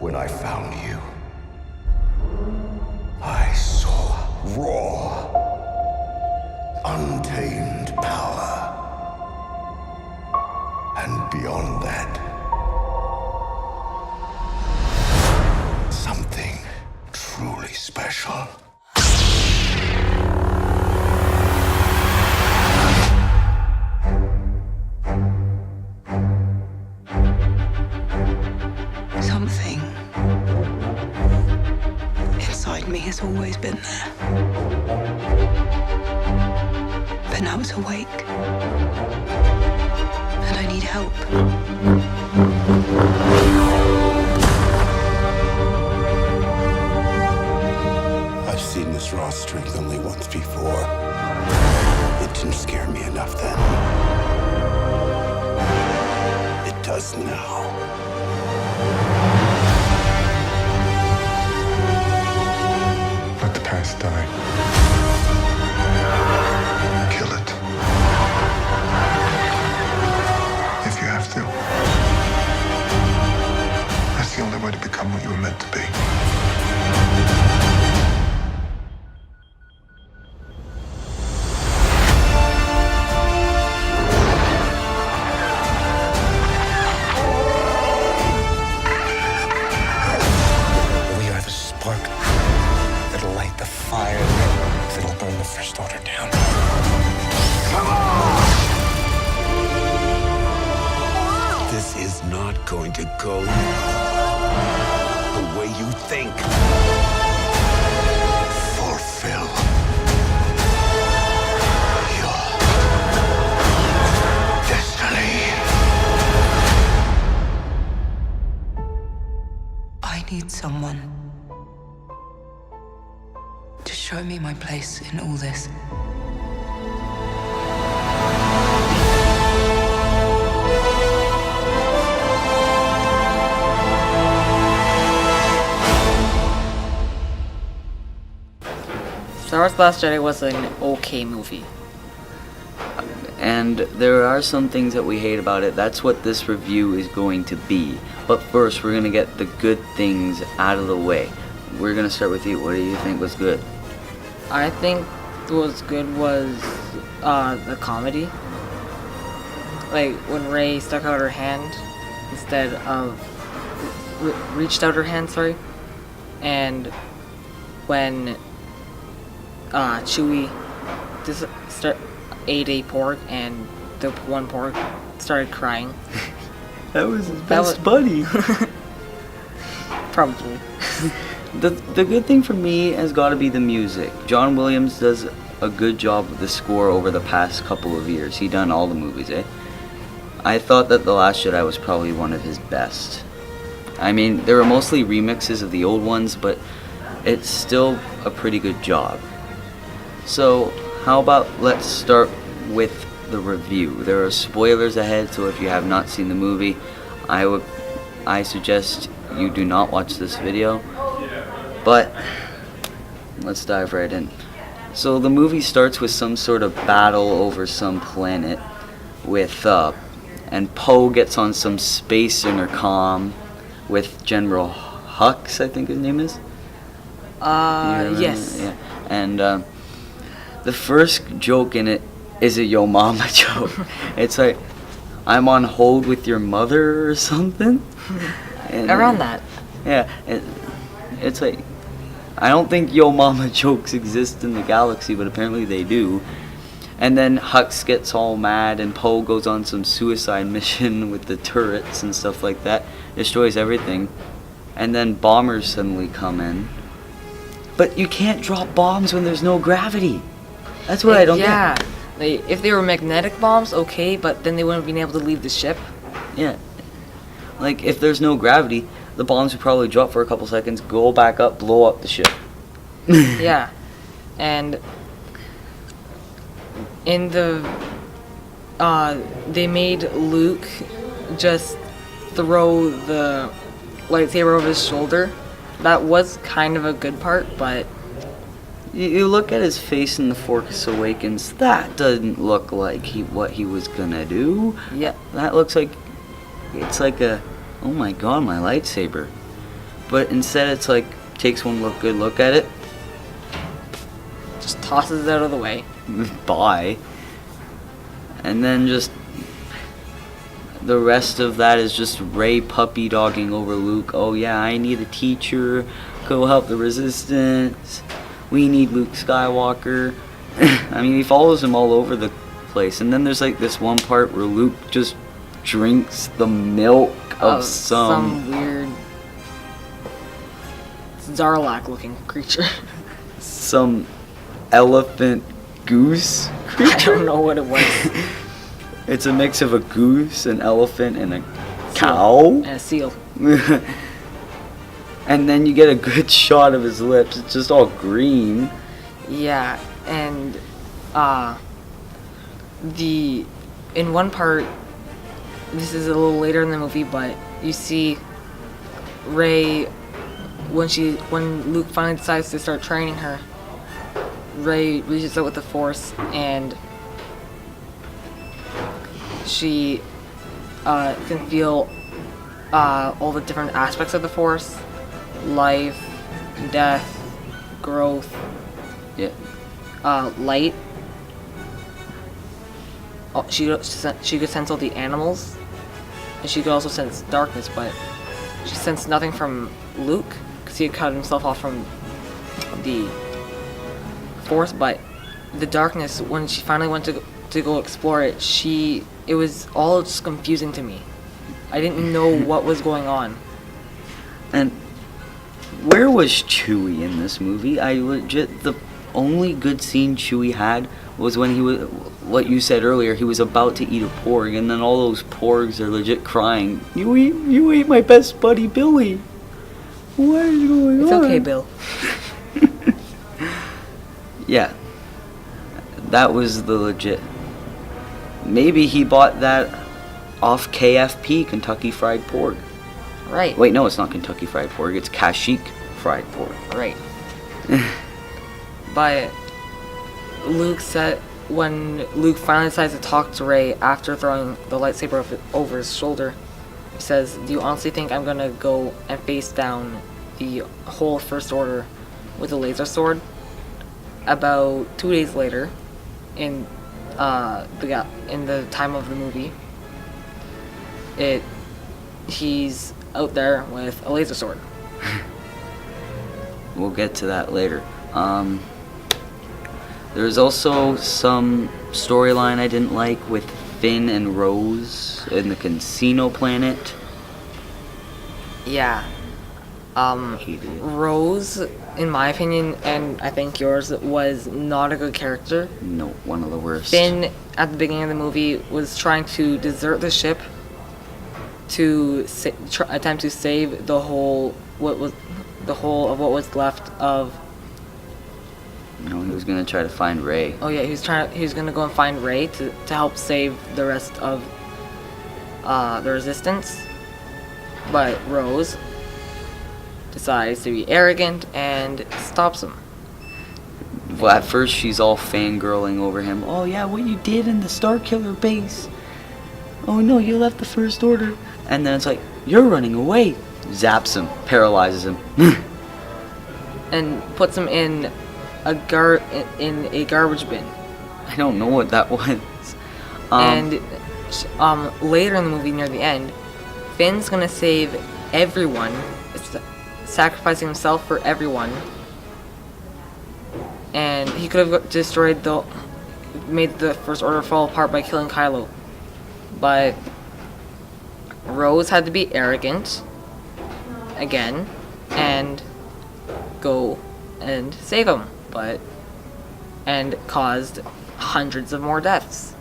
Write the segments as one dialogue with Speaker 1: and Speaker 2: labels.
Speaker 1: When I found you, I saw raw, untamed power. And beyond that, something truly special.
Speaker 2: Something inside me has always been there. But now it's awake. And I need help.
Speaker 1: I've seen this raw strength only once before. It didn't scare me enough then. It does now. Let the past die. Kill it. If you have to. That's the only way to become what you were meant to be. We are the spark that'll light the fire that'll burn the First Order down. Come on! This is not going to go the way you think. Fulfill your destiny.
Speaker 2: I need someone to show me my place in all this.
Speaker 3: Star Wars: The Last Jedi was an okay movie.
Speaker 4: And there are some things that we hate about it. That's what this review is going to be. But first, we're going to get the good things out of the way. We're going to start with you. What do you think was good?
Speaker 3: I think what was good was the comedy. Like when Rey stuck out her hand instead of reached out her hand, sorry, and when Chewie just ate a pork and the one pork started crying.
Speaker 4: That was his best buddy.
Speaker 3: Probably.
Speaker 4: The good thing for me has got to be the music. John Williams does a good job with the score over the past couple of years. He done all the movies, eh? I thought that The Last Jedi was probably one of his best. I mean, there were mostly remixes of the old ones, but it's still a pretty good job. So, how about let's start with the review. There are spoilers ahead, so if you have not seen the movie, I suggest you do not watch this video. But let's dive right in. So the movie starts with some sort of battle over some planet with and Poe gets on some space intercom with General Hux, I think his name is.
Speaker 3: Yes.
Speaker 4: Yeah. And the first joke in it is a yo mama joke. It's like, I'm on hold with your mother or something. And,
Speaker 3: Around that.
Speaker 4: Yeah. It's like, I don't think yo mama jokes exist in the galaxy, but apparently they do. And then Hux gets all mad and Poe goes on some suicide mission with the turrets and stuff like that. Destroys everything. And then bombers suddenly come in. But you can't drop bombs when there's no gravity. That's what I don't get.
Speaker 3: If they were magnetic bombs, okay, but then they wouldn't have been able to leave the ship.
Speaker 4: Yeah. Like, if there's no gravity, the bombs would probably drop for a couple seconds, go back up, blow up the ship.
Speaker 3: Yeah. And in the they made Luke just throw the lightsaber over his shoulder. That was kind of a good part, but
Speaker 4: you look at his face in The Force Awakens, that doesn't look like what he was gonna do.
Speaker 3: yeah.
Speaker 4: That looks like, it's like a, oh my god, my lightsaber. But instead it's like, takes one good look at it,
Speaker 3: Just tosses it out of the way.
Speaker 4: bye. And then just the rest of that is just Rey puppy dogging over Luke. Oh yeah, I need a teacher. Go help the Resistance. We need Luke Skywalker. I mean, he follows him all over the place. And then there's like this one part where Luke just drinks the milk of
Speaker 3: some weird Zarlak-looking creature.
Speaker 4: some elephant goose creature.
Speaker 3: I don't know what it was.
Speaker 4: It's a mix of a goose, an elephant, and a cow.
Speaker 3: And a seal.
Speaker 4: And then you get a good shot of his lips. It's just all green.
Speaker 3: Yeah, and in one part, this is a little later in the movie, but you see Rey when Luke finally decides to start training her. Rey reaches out with the Force, and she can feel all the different aspects of the Force: life, death, growth,
Speaker 4: Yeah.
Speaker 3: light. She could sense all the animals, and she could also sense darkness, but she sensed nothing from Luke because he had cut himself off from the Force. But the darkness, when she finally went to go explore it, it was all just confusing to me. I didn't know what was going on.
Speaker 4: And where was Chewie in this movie? The only good scene Chewie had was when he was, what you said earlier, he was about to eat a porg, and then all those porgs are legit crying. You ate my best buddy Billy. What is going on?
Speaker 3: It's okay, Bill.
Speaker 4: Yeah. That was the legit. Maybe he bought that off KFP, Kentucky Fried Pork.
Speaker 3: Right.
Speaker 4: Wait, no, it's not Kentucky Fried Pork. It's Kashyyyk Fried Pork.
Speaker 3: Right. But when Luke finally decides to talk to Rey after throwing the lightsaber over his shoulder, he says, "Do you honestly think I'm gonna go and face down the whole First Order with a laser sword?" About 2 days later, in the time of the movie, he's out there with a laser sword.
Speaker 4: We'll get to that later. There's also some storyline I didn't like with Finn and Rose in the casino planet.
Speaker 3: Yeah.
Speaker 4: Hated it.
Speaker 3: Rose, in my opinion, and I think yours, was not a good character.
Speaker 4: No, one of the worst.
Speaker 3: Finn, at the beginning of the movie, was trying to desert the ship to attempt to save the whole of what was left of.
Speaker 4: No, he was gonna try to find Rey.
Speaker 3: Oh yeah, he was gonna go and find Rey to help save the rest of the Resistance, but Rose decides to be arrogant and stops him.
Speaker 4: Well, at first she's all fangirling over him. Oh yeah, what you did in the Starkiller base. Oh no, you left the First Order. And then it's like, you're running away. Zaps him, paralyzes him.
Speaker 3: And puts him in a garbage bin.
Speaker 4: I don't know what that was.
Speaker 3: And later in the movie, near the end, Finn's gonna save everyone, sacrificing himself for everyone. And he could have made the First Order fall apart by killing Kylo. But Rose had to be arrogant again and go and save him, and caused hundreds of more deaths.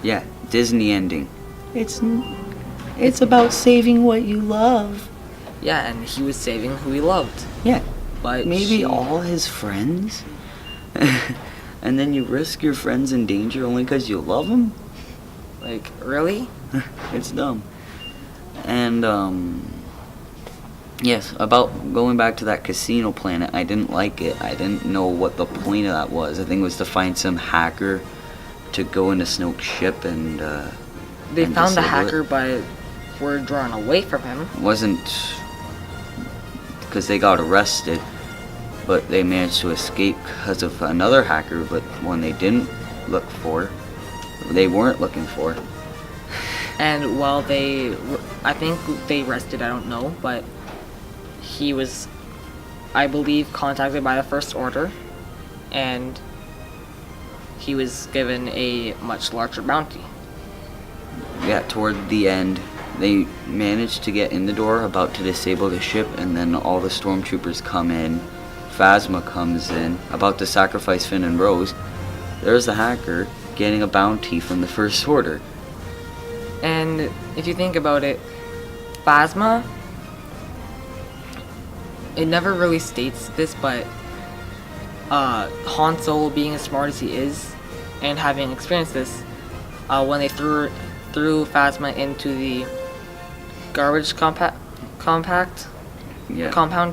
Speaker 4: Yeah, Disney ending. It's about saving what you love.
Speaker 3: Yeah, and he was saving who he loved.
Speaker 4: Yeah,
Speaker 3: But
Speaker 4: maybe all his friends. And then you risk your friends in danger only because you love them?
Speaker 3: Like, really?
Speaker 4: It's dumb. And, yes, about going back to that casino planet, I didn't like it. I didn't know what the point of that was. I think it was to find some hacker to go into Snoke's ship and,
Speaker 3: They
Speaker 4: and
Speaker 3: found the
Speaker 4: disable it.
Speaker 3: hacker, but were drawn away from him.
Speaker 4: Wasn't because they got arrested, but they managed to escape because of another hacker, but one they didn't look for, they weren't looking for.
Speaker 3: And while I think they rested, I don't know, but he was, I believe, contacted by the First Order, and he was given a much larger bounty.
Speaker 4: Yeah, toward the end, they managed to get in the door, about to disable the ship, and then all the stormtroopers come in. Phasma comes in, about to sacrifice Finn and Rose. There's the hacker getting a bounty from the First Order.
Speaker 3: And if you think about it, Phasma, it never really states this, but Han Solo, being as smart as he is, and having experienced this, when they threw Phasma into the garbage compound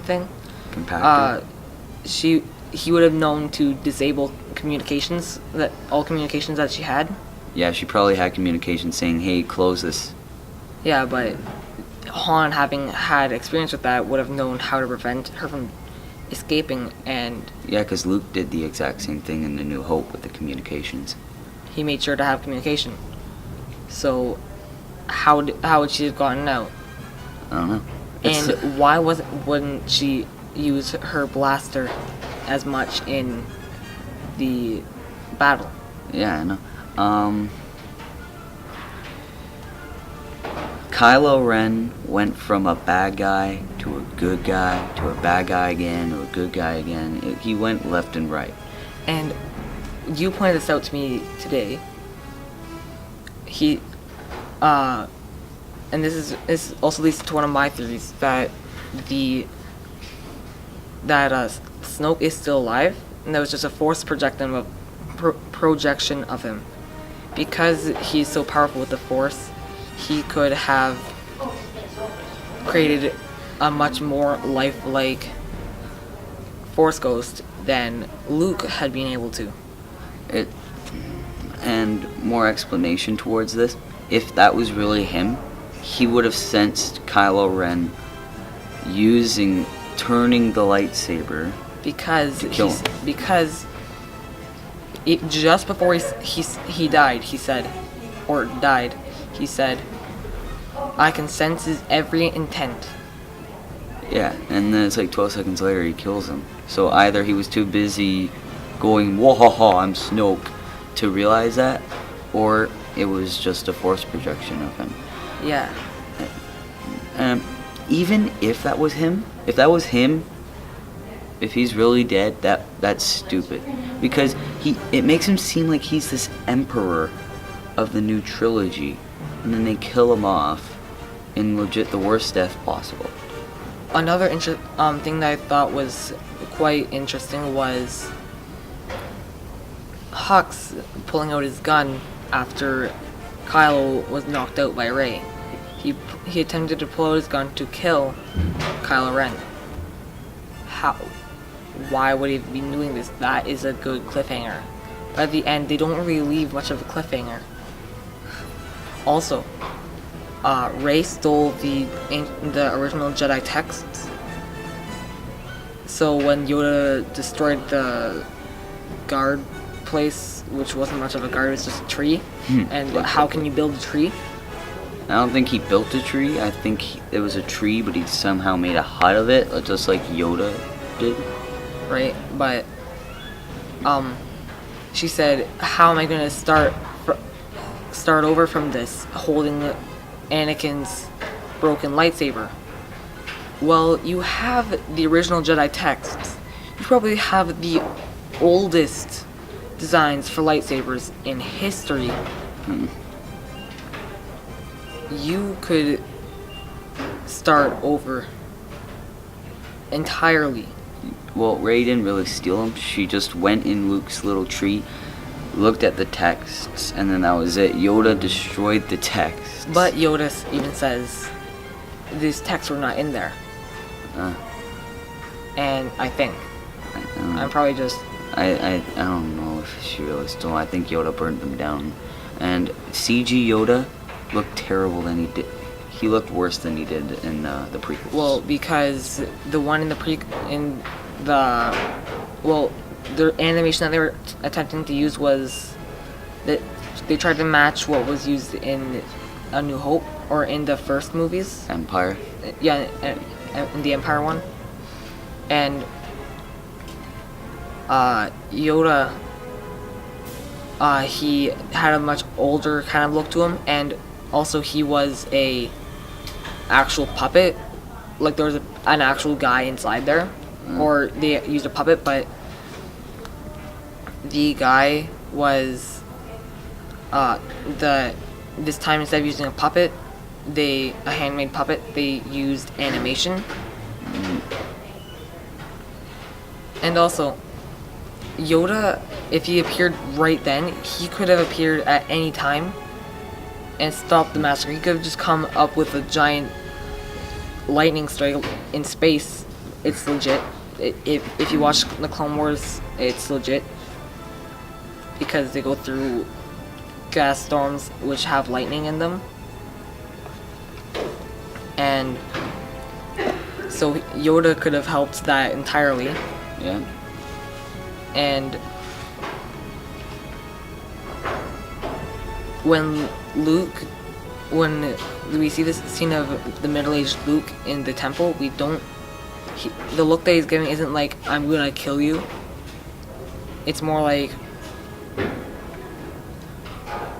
Speaker 3: thing,
Speaker 4: Compactor.
Speaker 3: he would have known to disable all communications that she had.
Speaker 4: Yeah, she probably had communication saying, hey, close this.
Speaker 3: Yeah, but Han, having had experience with that, would have known how to prevent her from escaping, and
Speaker 4: Yeah, because Luke did the exact same thing in The New Hope with the communications.
Speaker 3: he made sure to have communication. So how would she have gotten out?
Speaker 4: I don't know.
Speaker 3: And why wouldn't she use her blaster as much in the battle?
Speaker 4: Yeah, I know. Kylo Ren went from a bad guy to a good guy to a bad guy again to a good guy again. He went left and right.
Speaker 3: And you pointed this out to me today. And this also leads to one of my theories, that Snoke is still alive, and that was just a force projection of him. Because he's so powerful with the Force, he could have created a much more lifelike Force ghost than Luke had been able to.
Speaker 4: And more explanation towards this. If that was really him, he would have sensed Kylo Ren turning the lightsaber
Speaker 3: Because
Speaker 4: to kill him.
Speaker 3: Just before he died, he said, I can sense his every intent.
Speaker 4: Yeah, and then it's like 12 seconds later he kills him. So either he was too busy going, whoa, I'm Snoke, to realize that, or it was just a force projection of him.
Speaker 3: Yeah.
Speaker 4: Even if that was him, if he's really dead, that's stupid. Because it makes him seem like he's this emperor of the new trilogy, and then they kill him off in legit the worst death possible.
Speaker 3: Another thing that I thought was quite interesting was Hux pulling out his gun after Kylo was knocked out by Rey. He attempted to pull out his gun to kill Kylo Ren. Why would he have been doing this? That is a good cliffhanger. But at the end, they don't really leave much of a cliffhanger. Also, Rey stole the original Jedi texts. So when Yoda destroyed the guard place, which wasn't much of a guard, it was just a tree. And how can you build a tree?
Speaker 4: I don't think he built a tree. I think it was a tree, but he somehow made a hut of it, just like Yoda did.
Speaker 3: Right, but she said, how am I going to start over from this, holding Anakin's broken lightsaber? Well, you have the original Jedi texts. You probably have the oldest designs for lightsabers in history. You could start over entirely.
Speaker 4: Well, Rey didn't really steal them. She just went in Luke's little tree, looked at the texts, and then that was it. Yoda destroyed the texts.
Speaker 3: But Yoda even says these texts were not in there. And I think I'm probably just.
Speaker 4: I don't know if she really stole. I think Yoda burned them down, and CG Yoda looked terrible than he did. He looked worse than he did in the prequels.
Speaker 3: Well, because the one in the animation that they were attempting to use was that they tried to match what was used in A New Hope or in the first movies.
Speaker 4: Empire.
Speaker 3: Yeah, in the Empire one. And Yoda, he had a much older kind of look to him, and also he was a actual puppet. Like there was an actual guy inside there, or they used a puppet, but the guy was this time instead of using a puppet, a handmade puppet, they used animation. And also, Yoda, if he appeared right then, he could have appeared at any time and stopped the massacre. He could have just come up with a giant lightning strike in space. It's legit. If you watch the Clone Wars, it's legit. Because they go through gas storms which have lightning in them. And so Yoda could have helped that entirely.
Speaker 4: Yeah.
Speaker 3: And when we see this scene of the middle-aged Luke in the temple, the look that he's giving isn't like, I'm gonna kill you. It's more like,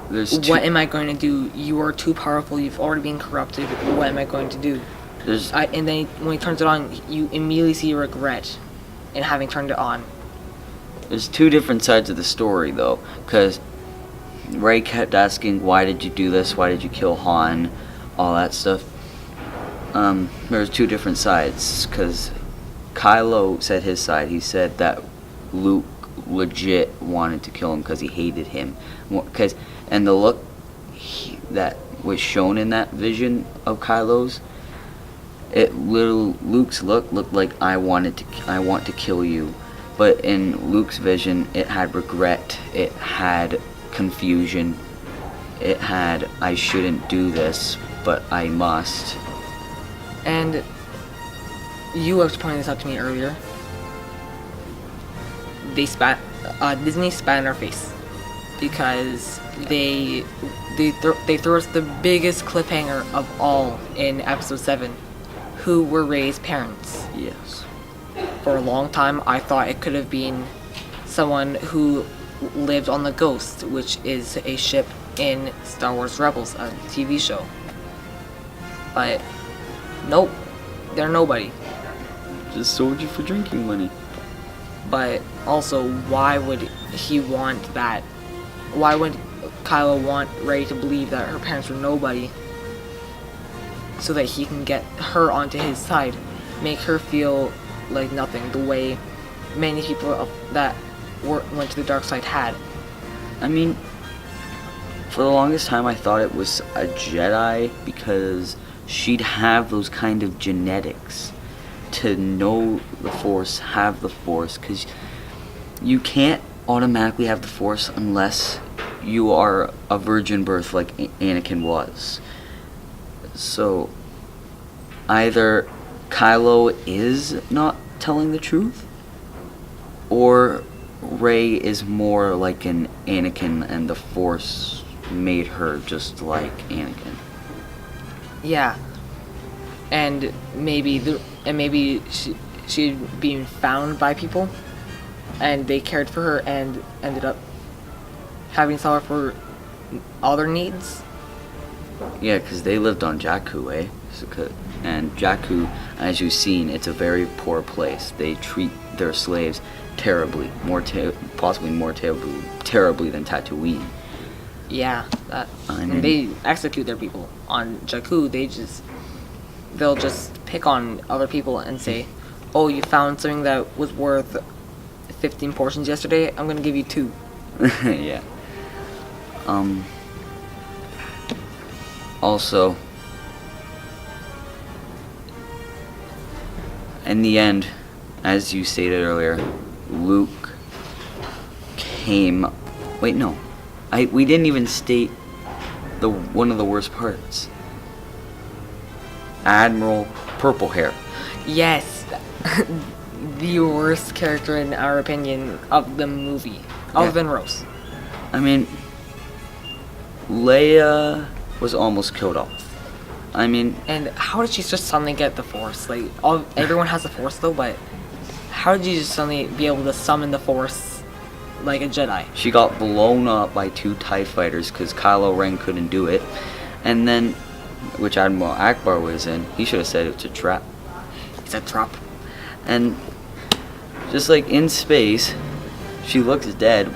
Speaker 3: what am I going to do? You are too powerful, you've already been corrupted, what am I going to do? And then when he turns it on, you immediately see regret in having turned it on.
Speaker 4: There's two different sides of the story, though, because Rey kept asking, why did you do this? Why did you kill Han? All that stuff. There's two different sides, because Kylo said his side. He said that Luke legit wanted to kill him because he hated him. And the look that was shown in that vision of Kylo's, Luke's look looked like I want to kill you. But in Luke's vision, it had regret, it had confusion, it had, I shouldn't do this, but I must.
Speaker 3: And you were pointing this out to me earlier. Disney spat in our face because they threw us the biggest cliffhanger of all in Episode 7. Who were Rey's parents?
Speaker 4: Yes.
Speaker 3: For a long time, I thought it could have been someone who lived on the Ghost, which is a ship in Star Wars Rebels, a TV show. But nope, they're nobody.
Speaker 4: Just sold you for drinking money.
Speaker 3: But also, why would he want that? Why would Kylo want Rey to believe that her parents were nobody so that he can get her onto his side, make her feel like nothing, the way many people that went to the dark side had?
Speaker 4: I mean, for the longest time I thought it was a Jedi because she'd have those kind of genetics to know the Force, have the Force, because you can't automatically have the Force unless you are a virgin birth like Anakin was. So either Kylo is not telling the truth, or Rey is more like an Anakin and the Force made her just like Anakin.
Speaker 3: Yeah. And maybe she'd been found by people and they cared for her and ended up having solve for all their needs.
Speaker 4: Yeah, because they lived on Jakku, eh? And Jakku, as you've seen, it's a very poor place. They treat their slaves terribly, possibly more terribly than Tatooine.
Speaker 3: Yeah,
Speaker 4: I mean,
Speaker 3: and they execute their people. On Jakku, they'll just pick on other people and say, oh, you found something that was worth 15 portions yesterday, I'm gonna give you 2.
Speaker 4: Yeah. Also, in the end, as you stated earlier, Luke came... Wait, no. We didn't even state one of the worst parts. Admiral Purple Hair.
Speaker 3: Yes, the worst character in our opinion of the movie, other than Rose.
Speaker 4: I mean, Leia was almost killed off. I mean,
Speaker 3: And how did she just suddenly get the Force? Like, everyone has the Force though, but how did you just suddenly be able to summon the Force like a Jedi?
Speaker 4: she got blown up by 2 TIE fighters because Kylo Ren couldn't do it. And then, which Admiral Akbar was in, he should have said it's a trap.
Speaker 3: It's a trap.
Speaker 4: And just like in space, she looks dead,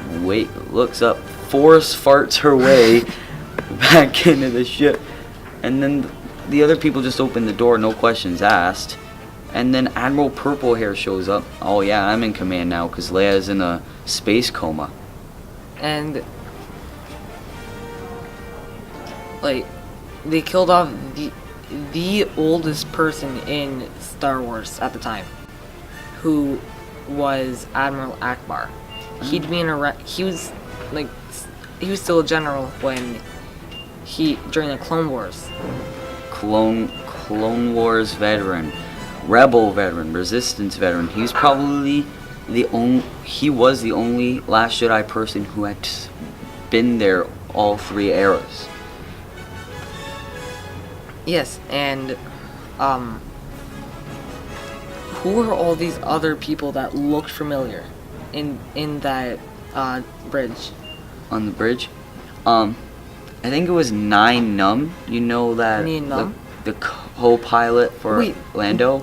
Speaker 4: looks up, Force farts her way back into the ship. And then the other people just open the door, no questions asked. And then Admiral Purple Hair shows up. Oh yeah, I'm in command now because Leia's in a space coma.
Speaker 3: And like, they killed off the oldest person in Star Wars at the time, who was Admiral Akbar. He'd been around. He was still a general when during the Clone Wars.
Speaker 4: Clone Wars veteran, Rebel veteran, Resistance veteran. He was the only Last Jedi person who had been there all 3 eras.
Speaker 3: Yes, and who are all these other people that looked familiar in that bridge?
Speaker 4: On the bridge, I think it was Nine Numb. You know that
Speaker 3: Nien Nunb?
Speaker 4: the co-pilot for
Speaker 3: Wait,
Speaker 4: Lando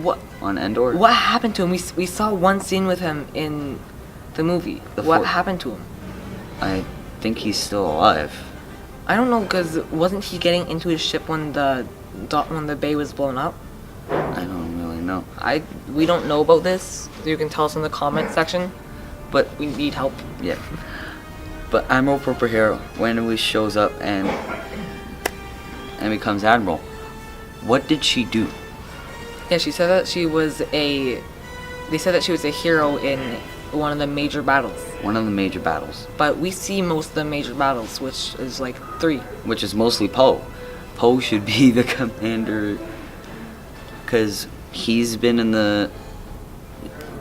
Speaker 3: What
Speaker 4: on Endor.
Speaker 3: what happened to him? We saw one scene with him in the movie. What happened to him?
Speaker 4: I think he's still alive.
Speaker 3: I don't know, because wasn't he getting into his ship when the bay was blown up?
Speaker 4: I don't really know.
Speaker 3: We don't know about this. You can tell us in the comment section, but we need help.
Speaker 4: Yeah. But Admiral Purple Hair, when he shows up and becomes Admiral, what did she do?
Speaker 3: Yeah, she said that she was a hero in one of the major battles.
Speaker 4: One of the major battles.
Speaker 3: But we see most of the major battles, which is like 3.
Speaker 4: Which is mostly Poe. Poe should be the commander, because he's been in the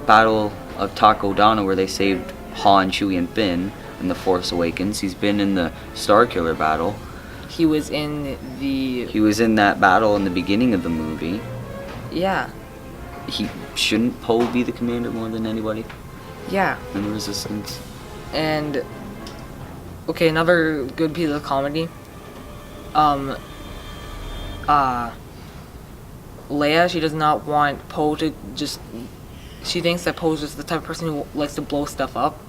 Speaker 4: Battle of Takodana where they saved Han, Chewie, and Finn in The Force Awakens. He's been in the Starkiller battle.
Speaker 3: He was in
Speaker 4: that battle in the beginning of the movie.
Speaker 3: Yeah.
Speaker 4: Shouldn't Poe be the commander more than anybody
Speaker 3: Yeah.
Speaker 4: in the Resistance?
Speaker 3: And okay, another good piece of comedy. Leia, she does not want Poe to just. She thinks that Poe's just the type of person who likes to blow stuff up,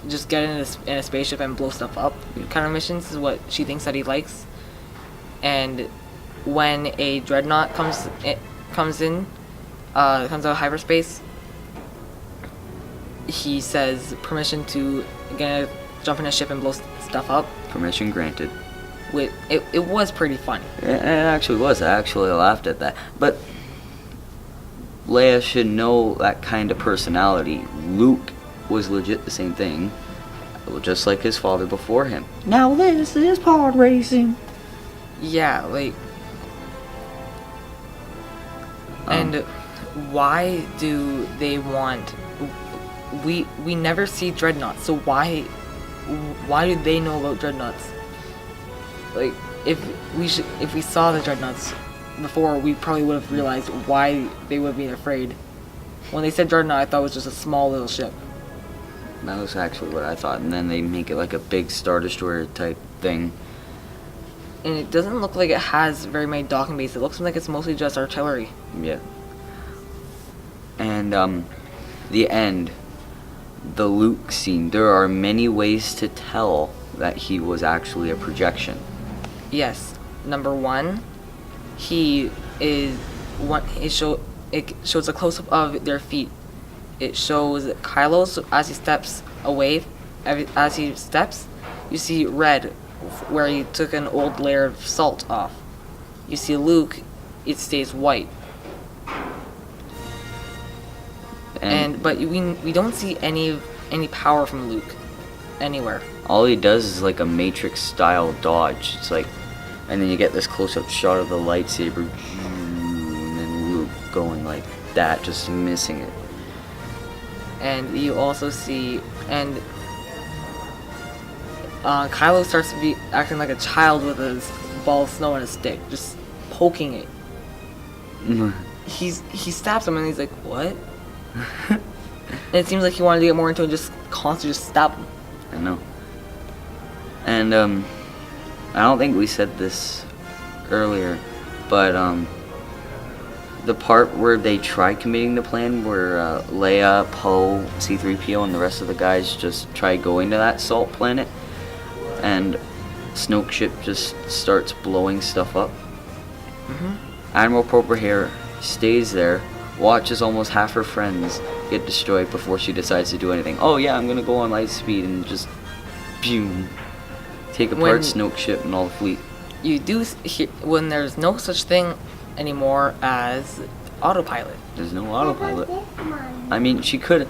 Speaker 3: just get in a spaceship and blow stuff up. Kind of missions is what she thinks that he likes. And when a dreadnought comes out of hyperspace, he says permission to jump in a ship and blow stuff up.
Speaker 4: Permission granted.
Speaker 3: It was pretty funny.
Speaker 4: It actually was. I actually laughed at that. But Leia should know that kind of personality. Luke was legit the same thing, just like his father before him. Now this is pod racing.
Speaker 3: Yeah, like, and why do they want? We never see dreadnoughts, so why do they know about dreadnoughts? Like, if we saw the dreadnoughts before, we probably would have realized why they would be afraid. When they said dreadnought, I thought it was just a small little ship.
Speaker 4: That was actually what I thought, and then they make it like a big Star Destroyer type thing.
Speaker 3: And it doesn't look like it has very many docking bases. It looks like it's mostly just artillery.
Speaker 4: Yeah. And the end, the Luke scene. There are many ways to tell that he was actually a projection.
Speaker 3: Yes. Number 1, it shows a close-up of their feet. It shows Kylo's as he steps away. As he steps, you see red, where he took an old layer of salt off. You see Luke, it stays white. But we don't see any power from Luke anywhere.
Speaker 4: All he does is like a Matrix style dodge. It's like, and then you get this close up shot of the lightsaber going like that, just missing it.
Speaker 3: And you also see, and Kylo starts to be acting like a child with his ball of snow and a stick, just poking it. He stabs him and he's like, what? And it seems like he wanted to get more into it, just constantly just stab him.
Speaker 4: I know. And I don't think we said this earlier, but the part where they tried committing the plan, where Leia, Poe, C-3PO, and the rest of the guys just try going to that salt planet, and Snoke ship just starts blowing stuff up. Admiral Purple Hair stays there, watches almost half her friends get destroyed before she decides to do anything. Oh yeah, I'm gonna go on light speed and just boom, take apart Snoke ship and all the fleet.
Speaker 3: You do hear when there's no such thing anymore as autopilot.
Speaker 4: There's no autopilot. I mean, she could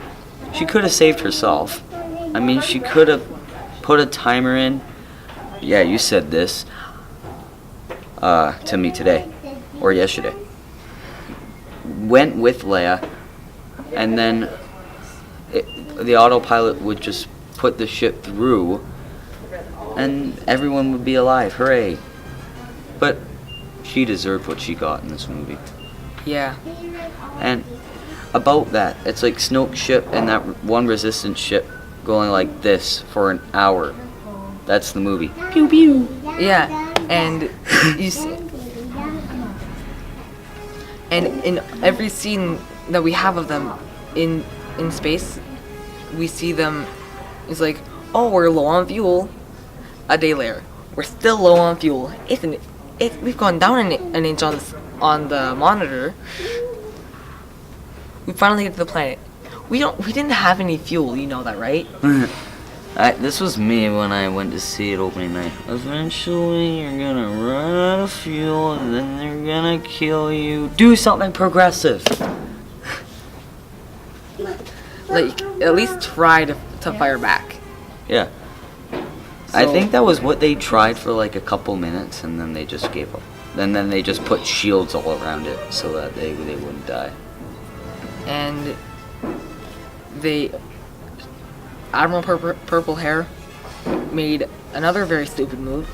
Speaker 4: have saved herself. I mean, she could have put a timer in. Yeah, you said this to me today or yesterday. Went with Leia, and then the autopilot would just put the ship through, and everyone would be alive. Hooray! But she deserved what she got in this movie.
Speaker 3: Yeah.
Speaker 4: And about that, it's like Snoke's ship and that one Resistance ship going like this for an hour. That's the movie. Pew pew.
Speaker 3: Yeah, and you see, and in every scene that we have of them in space, we see them. It's like, oh, we're low on fuel. A day later, we're still low on fuel. We've gone down an inch on the monitor. We finally get to the planet. We didn't have any fuel. You know that, right?
Speaker 4: This was me when I went to see it opening night. Eventually, you're gonna run out of fuel, and then they're gonna kill you. Do something progressive.
Speaker 3: Like, at least try to fire back.
Speaker 4: Yeah. I think that was what they tried for like a couple minutes, and then they just gave up. And then they just put shields all around it so that they wouldn't die.
Speaker 3: And Admiral Purple Hair made another very stupid move,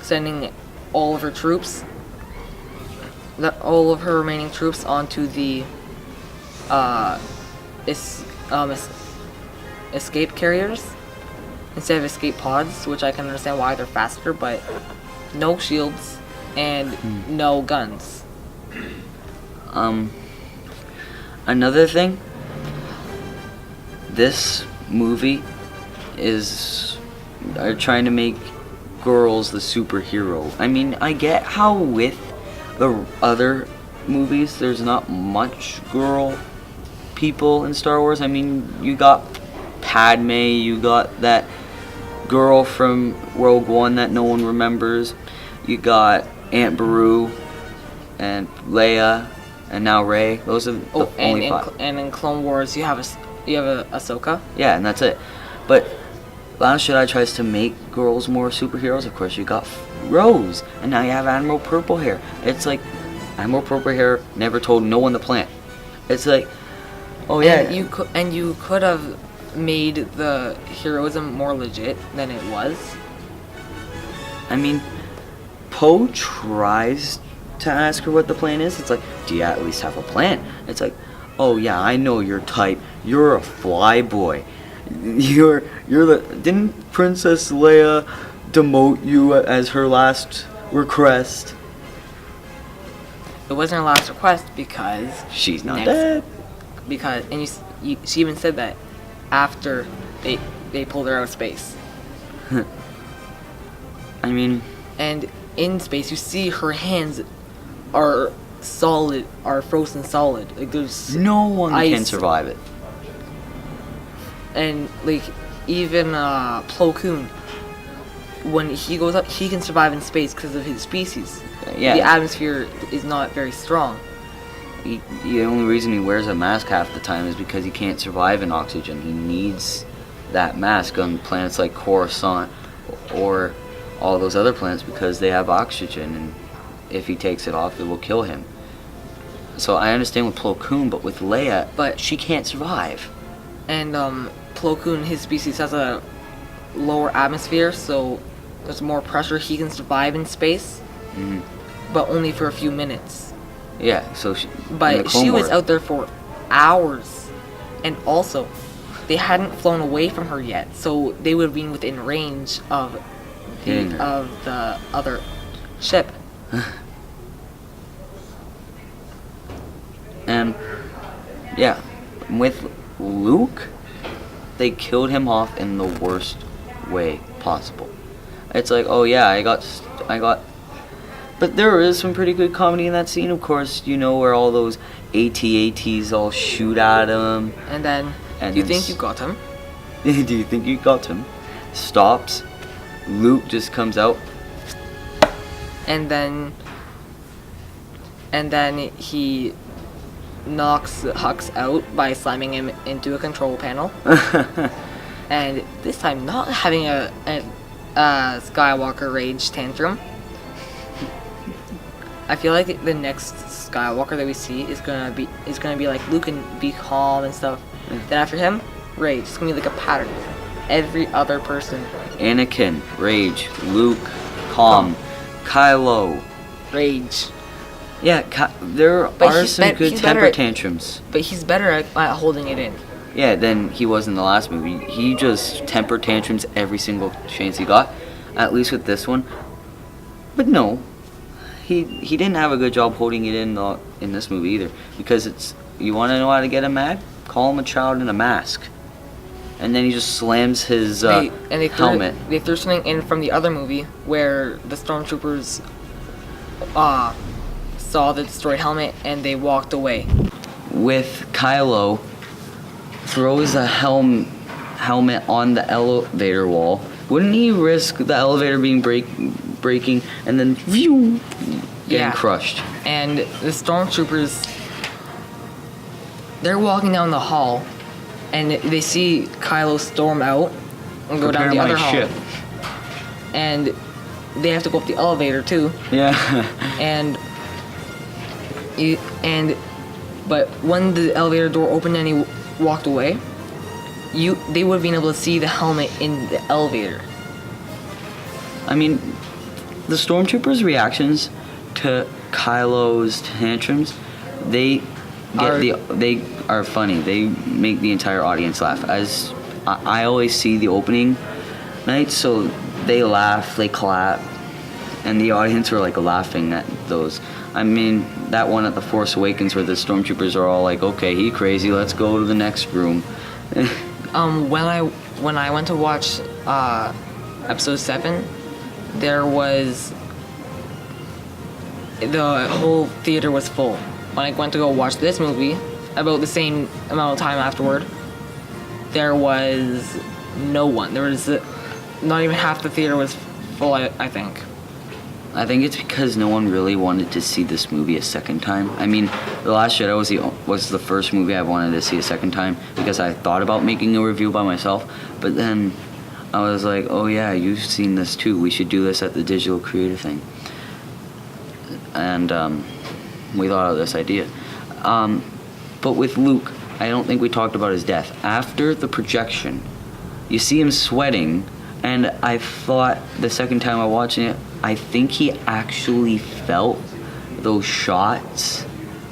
Speaker 3: sending all of her troops, all of her remaining troops, onto the escape carriers instead of escape pods, which I can understand why they're faster, but no shields and no guns.
Speaker 4: Another thing, this movie are trying to make girls the superhero. I mean, I get how with the other movies there's not much girl people in Star Wars. I mean, you got Padme, you got that girl from Rogue One that no one remembers, you got Aunt Beru and Leia, and now Rey. Those are the only five.
Speaker 3: And in Clone Wars, you have Ahsoka.
Speaker 4: Yeah, and that's it. But Last Jedi tries to make girls more superheroes. Of course, you got Rose, and now you have Admiral Purple Hair. It's like Admiral Purple Hair never told no one the plan. It's like, oh yeah,
Speaker 3: and you could have made the heroism more legit than it was.
Speaker 4: I mean, Poe tries to ask her what the plan is. It's like, do you at least have a plan? It's like, oh yeah, I know your type. You're a flyboy. Didn't Princess Leia demote you as her last request?
Speaker 3: It wasn't her last request because
Speaker 4: she's not dead.
Speaker 3: Because she even said that after they pulled her out of space.
Speaker 4: I mean,
Speaker 3: and in space you see her hands are solid, are frozen solid. Like there's
Speaker 4: no one
Speaker 3: ice.
Speaker 4: Can survive it.
Speaker 3: And like even Plo Koon, when he goes up, he can survive in space because of his species.
Speaker 4: Yeah.
Speaker 3: The atmosphere is not very strong.
Speaker 4: The only reason he wears a mask half the time is because he can't survive in oxygen. He needs that mask on planets like Coruscant or all those other planets because they have oxygen, and if he takes it off, it will kill him. So I understand with Plo Koon, but with Leia, but she can't survive.
Speaker 3: And Plo Koon, his species has a lower atmosphere, so there's more pressure. He can survive in space, but only for a few minutes.
Speaker 4: Yeah, so she...
Speaker 3: But she was out there for hours, and also, they hadn't flown away from her yet, so they would have been within range of the other ship.
Speaker 4: And yeah, with Luke, they killed him off in the worst way possible. It's like, oh yeah, I got. But there is some pretty good comedy in that scene, of course. You know, where all those AT-ATs all shoot at him.
Speaker 3: And then, do you think you got him?
Speaker 4: Do you think you got him? Stops. Luke just comes out.
Speaker 3: And then he knocks Hux out by slamming him into a control panel. And this time not having a Skywalker rage tantrum. I feel like the next Skywalker that we see is gonna be like Luke and be calm and stuff. Then after him, rage. It's gonna be like a pattern. Every other person.
Speaker 4: Anakin, rage. Luke, calm. Kylo,
Speaker 3: rage.
Speaker 4: Yeah, there are some good temper tantrums.
Speaker 3: But he's better at holding it in.
Speaker 4: Yeah, than he was in the last movie. He just temper tantrums every single chance he got. At least with this one. But no, he didn't have a good job holding it in this movie either. Because it's, you want to know how to get him mad? Call him a child in a mask. And then he just slams his helmet.
Speaker 3: They threw something in from the other movie where the stormtroopers saw the destroyed helmet and they walked away.
Speaker 4: With Kylo, throws a helmet on the elevator wall. Wouldn't he risk the elevator being breaking and then getting crushed?
Speaker 3: And the stormtroopers, they're walking down the hall, and they see Kylo storm out and go down the other hall. And they have to go up the elevator too.
Speaker 4: Yeah.
Speaker 3: But when the elevator door opened and he walked away, they would have been able to see the helmet in the elevator.
Speaker 4: I mean, the stormtroopers' reactions to Kylo's tantrums, they are funny. They make the entire audience laugh. As I always see the opening night, so they laugh, they clap, and the audience were like laughing at those. I mean, that one at The Force Awakens where the stormtroopers are all like, okay, he crazy, let's go to the next room.
Speaker 3: When I went to watch episode 7, there was, the whole theater was full. When I went to go watch this movie, about the same amount of time afterward, there was no one. There was not even half the theater was full, I think.
Speaker 4: I think it's because no one really wanted to see this movie a second time. I mean, The Last Jedi was the first movie I wanted to see a second time because I thought about making a review by myself, but then I was like, oh yeah, you've seen this too. We should do this at the digital creator thing. And we thought of this idea. But with Luke, I don't think we talked about his death. After the projection, you see him sweating, and I thought the second time I watched it, I think he actually felt those shots,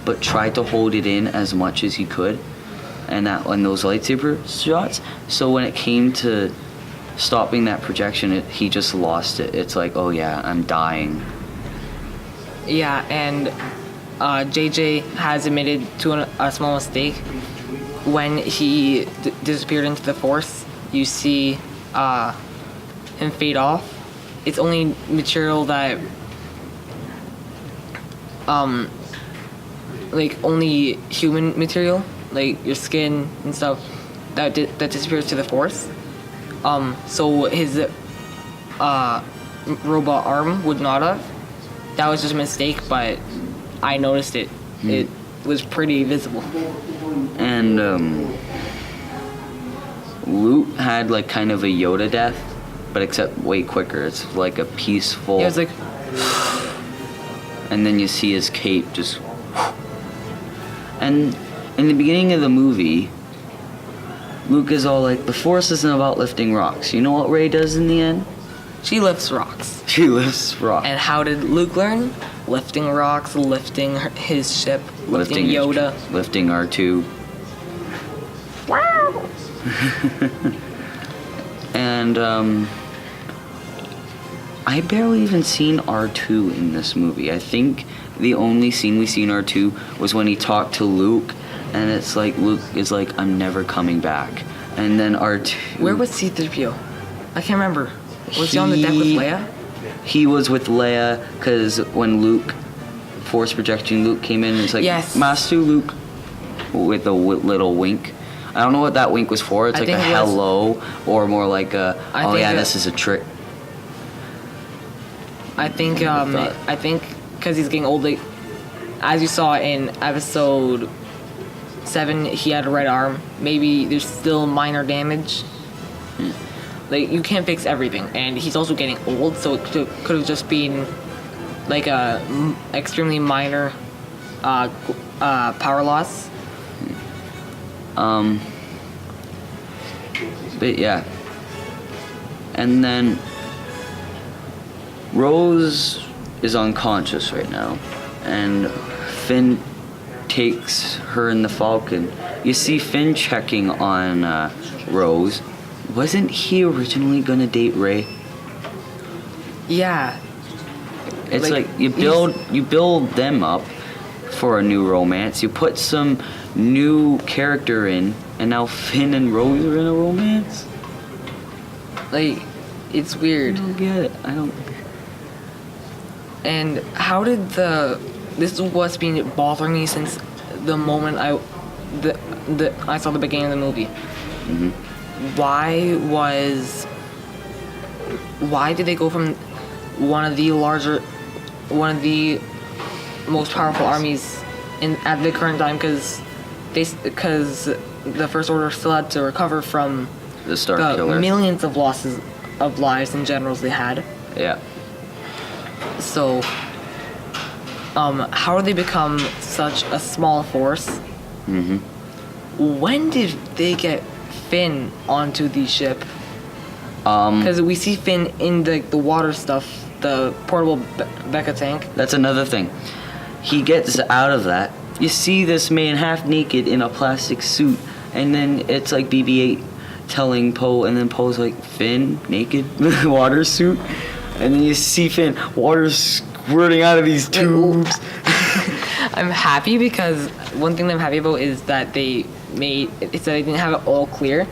Speaker 4: but tried to hold it in as much as he could, and those lightsaber shots. So when it came to stopping that projection, he just lost it. It's like, oh yeah, I'm dying.
Speaker 3: Yeah, and JJ has admitted to a small mistake. When he disappeared into the Force, you see him fade off. It's only material that, like only human material, like your skin and stuff, that disappears to the Force. So his robot arm would not have. That was just a mistake, but I noticed it. It was pretty visible.
Speaker 4: And Luke had like kind of a Yoda death, but except way quicker. It's like a peaceful.
Speaker 3: It was like.
Speaker 4: And then you see his cape just. And in the beginning of the movie, Luke is all like, the Force isn't about lifting rocks. You know what Rey does in the end?
Speaker 3: She lifts rocks.
Speaker 4: She lifts rocks.
Speaker 3: And how did Luke learn? Lifting rocks, lifting his ship, lifting Yoda.
Speaker 4: Lifting R2.
Speaker 3: Wow!
Speaker 4: And, I barely even seen R2 in this movie. I think the only scene we seen R2 was when he talked to Luke, and it's like Luke is like, I'm never coming back. And then R2...
Speaker 3: Where was C-3PO? I can't remember. Was he on the deck with Leia?
Speaker 4: He was with Leia, because when Luke, Force projecting Luke came in, it's like,
Speaker 3: yes.
Speaker 4: Master Luke, with a little wink. I don't know what that wink was for. It's like a hello, or more like a, oh yeah, this is a trick.
Speaker 3: I think because he's getting old, like, as you saw in episode 7, he had a red arm. Maybe there's still minor damage. Like, you can't fix everything, and he's also getting old, so it could have just been like a extremely minor power loss.
Speaker 4: But yeah, and then Rose is unconscious right now, and Finn takes her in the Falcon. You see Finn checking on Rose. Wasn't he originally gonna date Rey?
Speaker 3: Yeah.
Speaker 4: It's like you build them up for a new romance. You put some new character in, and now Finn and Rose are in a romance.
Speaker 3: Like, it's weird.
Speaker 4: I don't get it. I don't.
Speaker 3: And how did this is what's been bothering me since the moment I saw the beginning of the movie.
Speaker 4: Mm-hmm.
Speaker 3: Why did they go from one of the most powerful armies at the current time, because the First Order still had to recover from
Speaker 4: the Starkiller,
Speaker 3: millions of losses of lives and generals they had.
Speaker 4: Yeah.
Speaker 3: So, how did they become such a small force?
Speaker 4: Mm-hmm.
Speaker 3: When did they get Finn onto the ship? Because we see Finn in the water stuff, the portable Becca tank.
Speaker 4: That's another thing. He gets out of that. You see this man half naked in a plastic suit, and then it's like BB-8 telling Poe, and then Poe's like, Finn, naked, water suit, and then you see Finn, water squirting out of these tubes.
Speaker 3: I'm happy because one thing I'm happy about is that they didn't have it all clear,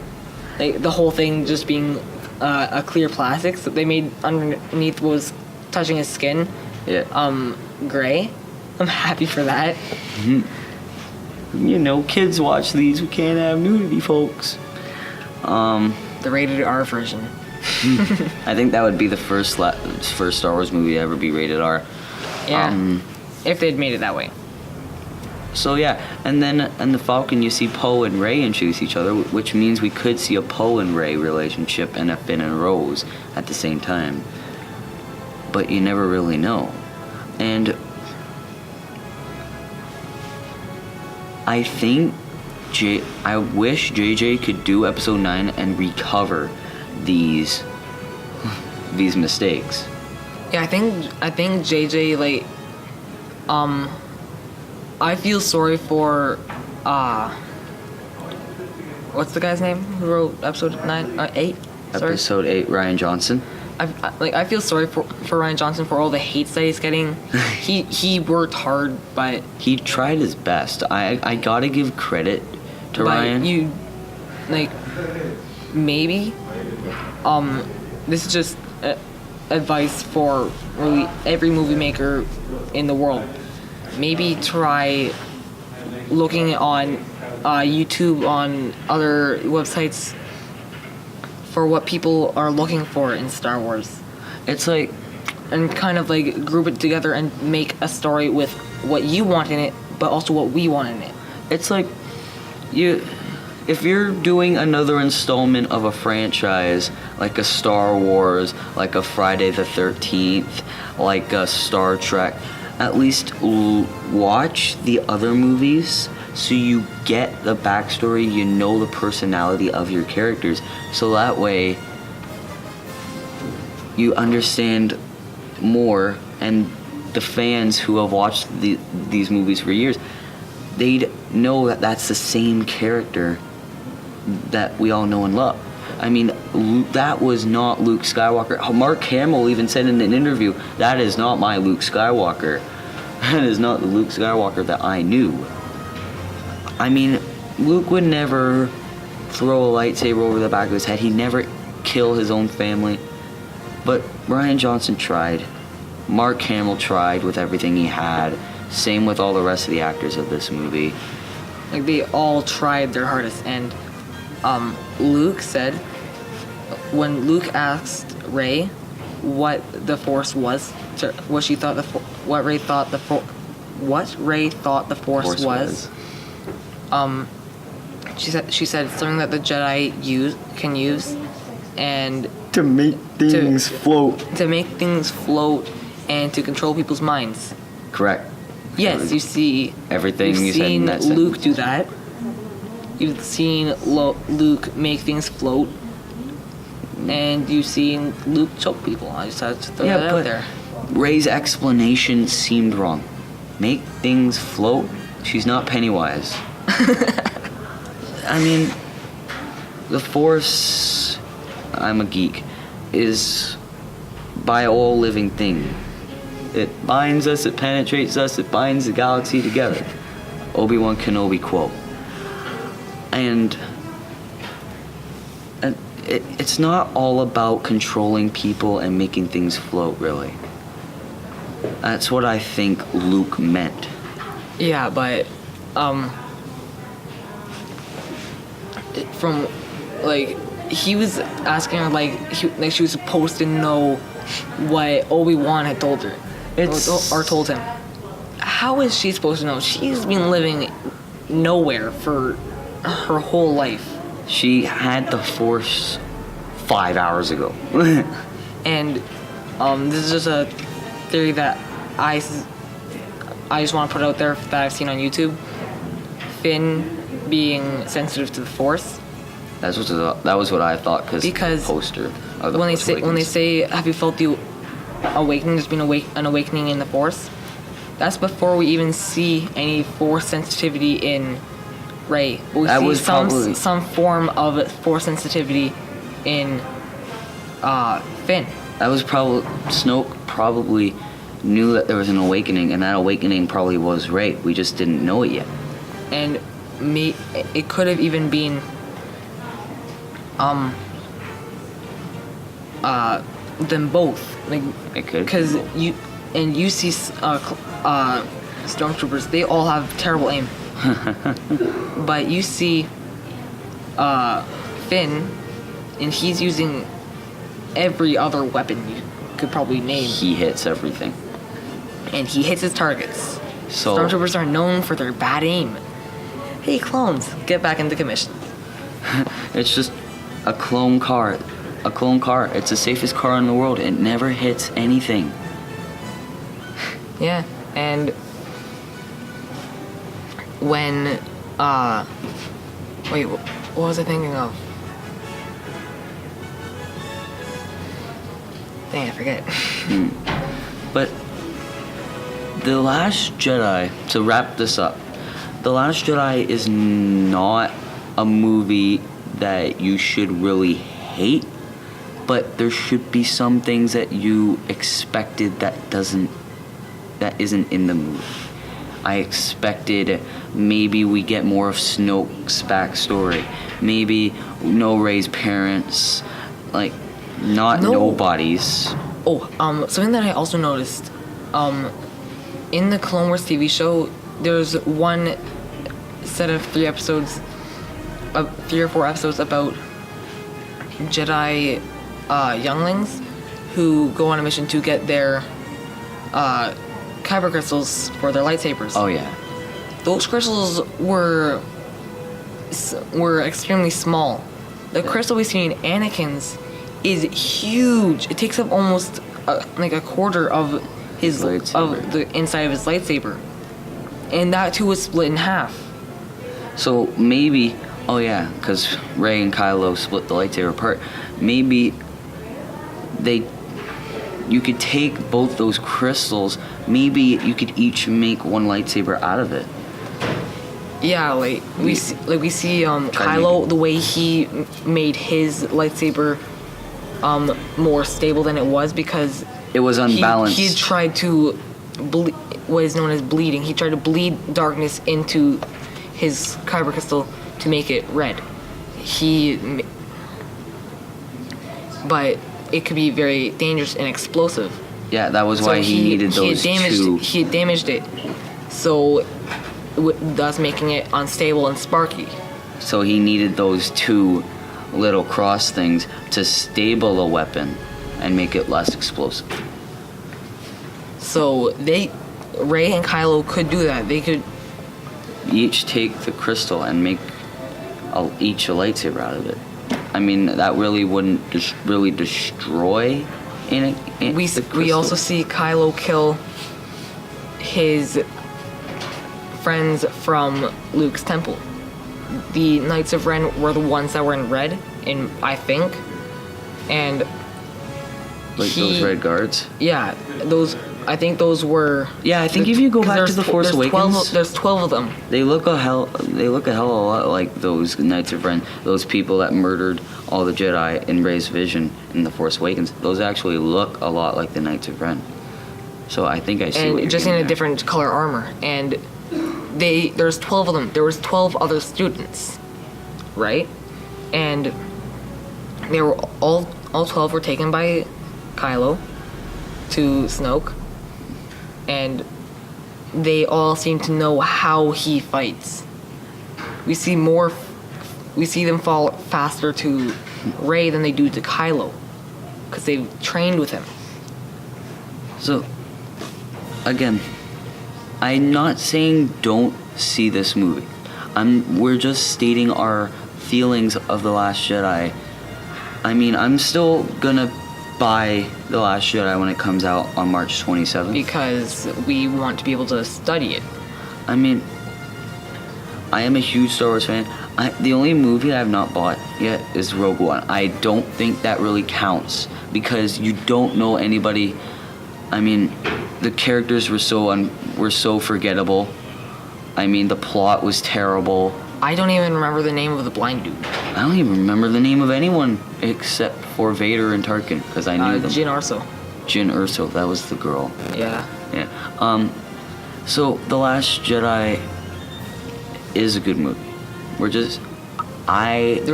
Speaker 3: like the whole thing just being a clear plastic. So they made underneath what was touching his skin, gray. I'm happy for that.
Speaker 4: Mm-hmm. You know, kids watch these. We can't have nudity, folks.
Speaker 3: The rated R version.
Speaker 4: I think that would be the first Star Wars movie to ever be rated R.
Speaker 3: Yeah. If they'd made it that way.
Speaker 4: So yeah, and then in the Falcon you see Poe and Rey introduce each other, which means we could see a Poe and Rey relationship and a Finn and Rose at the same time. But you never really know. And I think I wish JJ could do episode 9 and recover these mistakes.
Speaker 3: Yeah, I think JJ, like, I feel sorry for what's the guy's name who wrote episode 8?
Speaker 4: Episode 8, Ryan Johnson.
Speaker 3: I feel sorry for Ryan Johnson for all the hates that he's getting. He worked hard, but
Speaker 4: he tried his best. I gotta give credit to Ryan.
Speaker 3: You, like, maybe this is just advice for really every movie maker in the world. Maybe try looking on YouTube, on other websites, for what people are looking for in Star Wars.
Speaker 4: It's like,
Speaker 3: and kind of like group it together and make a story with what you want in it, but also what we want in it.
Speaker 4: It's like, if you're doing another installment of a franchise, like a Star Wars, like a Friday the 13th, like a Star Trek, at least watch the other movies so you get the backstory, you know the personality of your characters, so that way you understand more, and the fans who have watched these movies for years, they'd know that that's the same character that we all know and love. I mean, that was not Luke Skywalker. Mark Hamill even said in an interview, that is not my Luke Skywalker. That is not the Luke Skywalker that I knew. I mean, Luke would never throw a lightsaber over the back of his head. He'd never kill his own family. But Rian Johnson tried. Mark Hamill tried with everything he had. Same with all the rest of the actors of this movie.
Speaker 3: Like, they all tried their hardest, and Luke said, when Luke asked Rey what the Force was, what Rey thought the Force was, she said it's something that the Jedi can use, and
Speaker 4: To make things float.
Speaker 3: To make things float and to control people's minds.
Speaker 4: Correct.
Speaker 3: Yes, you see
Speaker 4: everything you said in that
Speaker 3: sentence. Luke
Speaker 4: sentence.
Speaker 3: do that. You've seen Luke make things float, and you've seen Luke choke people. I just had to throw that out there.
Speaker 4: Rey's explanation seemed wrong. Make things float? She's not Pennywise. I mean, the Force, I'm a geek, is by all living thing. It binds us, it penetrates us, it binds the galaxy together. Obi-Wan Kenobi quote. And it's not all about controlling people and making things float, really. That's what I think Luke meant.
Speaker 3: Yeah, but from like he was asking her like she was supposed to know what Obi-Wan had told her, or told him. How is she supposed to know? She's been living nowhere for her whole life.
Speaker 4: She had the Force 5 hours ago.
Speaker 3: And this is just a theory that I just want to put out there that I've seen on YouTube. Finn being sensitive to the Force.
Speaker 4: That was what I thought because poster of the
Speaker 3: when
Speaker 4: Force
Speaker 3: they
Speaker 4: Awakens.
Speaker 3: say have you felt the awakening? There's been an awakening in the Force. That's before we even see any Force sensitivity in Rey. But we see some form of Force sensitivity in Finn.
Speaker 4: That was probably Snoke probably knew that there was an awakening, and that awakening probably was Rey. We just didn't know it yet.
Speaker 3: And it could have even been them both. Like,
Speaker 4: it could.
Speaker 3: Because you see stormtroopers, they all have terrible aim. But you see Finn, and he's using every other weapon you could probably name.
Speaker 4: He hits everything.
Speaker 3: And he hits his targets.
Speaker 4: So
Speaker 3: Stormtroopers are known for their bad aim. Hey, clones, get back into commission.
Speaker 4: it's just a clone car. A clone car. It's the safest car in the world. It never hits anything.
Speaker 3: Yeah, and when wait, what was I thinking of? Dang, I forget.
Speaker 4: But The Last Jedi, to wrap this up, The Last Jedi is not a movie that you should really hate, but there should be some things that you expected that isn't in the movie. I expected maybe we get more of Snoke's backstory. Maybe no Rey's parents, like nobody's.
Speaker 3: Oh, something that I also noticed, in the Clone Wars TV show, there's one set of 3 or 4 episodes about Jedi younglings who go on a mission to get their kyber crystals for their lightsabers.
Speaker 4: Oh yeah.
Speaker 3: Those crystals were extremely small. The crystal we see in Anakin's is huge. It takes up almost like a quarter of his
Speaker 4: lightsaber.
Speaker 3: of the inside of his lightsaber, and that too was split in half.
Speaker 4: So maybe, oh yeah, because Rey and Kylo split the lightsaber apart. Maybe you could take both those crystals. Maybe you could each make one lightsaber out of it.
Speaker 3: Yeah, like we see Kylo, the way he made his lightsaber more stable than it was, because
Speaker 4: It was unbalanced.
Speaker 3: He tried to what is known as bleeding. He tried to bleed darkness into his kyber crystal to make it red. But it could be very dangerous and explosive.
Speaker 4: Yeah, that was why he needed those two.
Speaker 3: He had damaged it, so thus making it unstable and sparky.
Speaker 4: So he needed those two little cross things to stable a weapon and make it less explosive.
Speaker 3: So Rey and Kylo could do that. They could
Speaker 4: each take the crystal and make each a lightsaber out of it. I mean, that really wouldn't really destroy
Speaker 3: we also see Kylo kill his friends from Luke's temple. The Knights of Ren were the ones that were in red, I think, and
Speaker 4: those red guards.
Speaker 3: Yeah, those. I think those were.
Speaker 4: Yeah, I think if you go back to the Force Awakens,
Speaker 3: there's 12 of them.
Speaker 4: They look a hell of a lot like those Knights of Ren, those people that murdered all the Jedi in Rey's vision in the Force Awakens. Those actually look a lot like the Knights of Ren. So I think I see.
Speaker 3: And
Speaker 4: what you're
Speaker 3: just in a
Speaker 4: there.
Speaker 3: different color armor, and there's 12 of them. There was 12 other students, right? And they were all 12 were taken by Kylo to Snoke, and they all seem to know how he fights. We see them fall faster to Rey than they do to Kylo, because they've trained with him.
Speaker 4: So, again, I'm not saying don't see this movie. We're just stating our feelings of The Last Jedi. I mean, I'm still gonna buy The Last Jedi when it comes out on March 27th.
Speaker 3: Because we want to be able to study it.
Speaker 4: I mean, I am a huge Star Wars fan. The only movie I have not bought yet is Rogue One. I don't think that really counts because you don't know anybody. I mean, the characters were so forgettable. I mean, the plot was terrible.
Speaker 3: I don't even remember the name of the blind dude.
Speaker 4: I don't even remember the name of anyone except for Vader and Tarkin because I knew them.
Speaker 3: Jyn Erso.
Speaker 4: Jyn Erso, that was the girl.
Speaker 3: Yeah.
Speaker 4: Yeah. So The Last Jedi is a good movie.
Speaker 3: There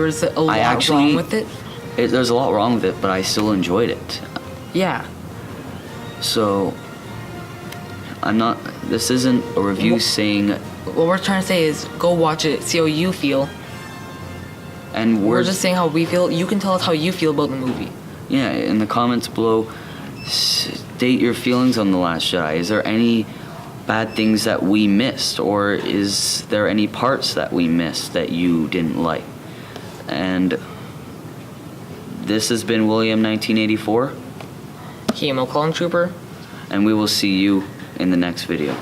Speaker 3: was a lot wrong with it.
Speaker 4: There's a lot wrong with it, but I still enjoyed it.
Speaker 3: Yeah.
Speaker 4: So this isn't a review saying.
Speaker 3: What we're trying to say is go watch it, see how you feel.
Speaker 4: And
Speaker 3: we're just saying how we feel. You can tell us how you feel about the movie.
Speaker 4: Yeah, in the comments below, state your feelings on The Last Jedi. Is there any bad things that we missed, or is there any parts that we missed that you didn't like? And this has been William 1984.
Speaker 3: Hemo Clone Trooper.
Speaker 4: And we will see you in the next video.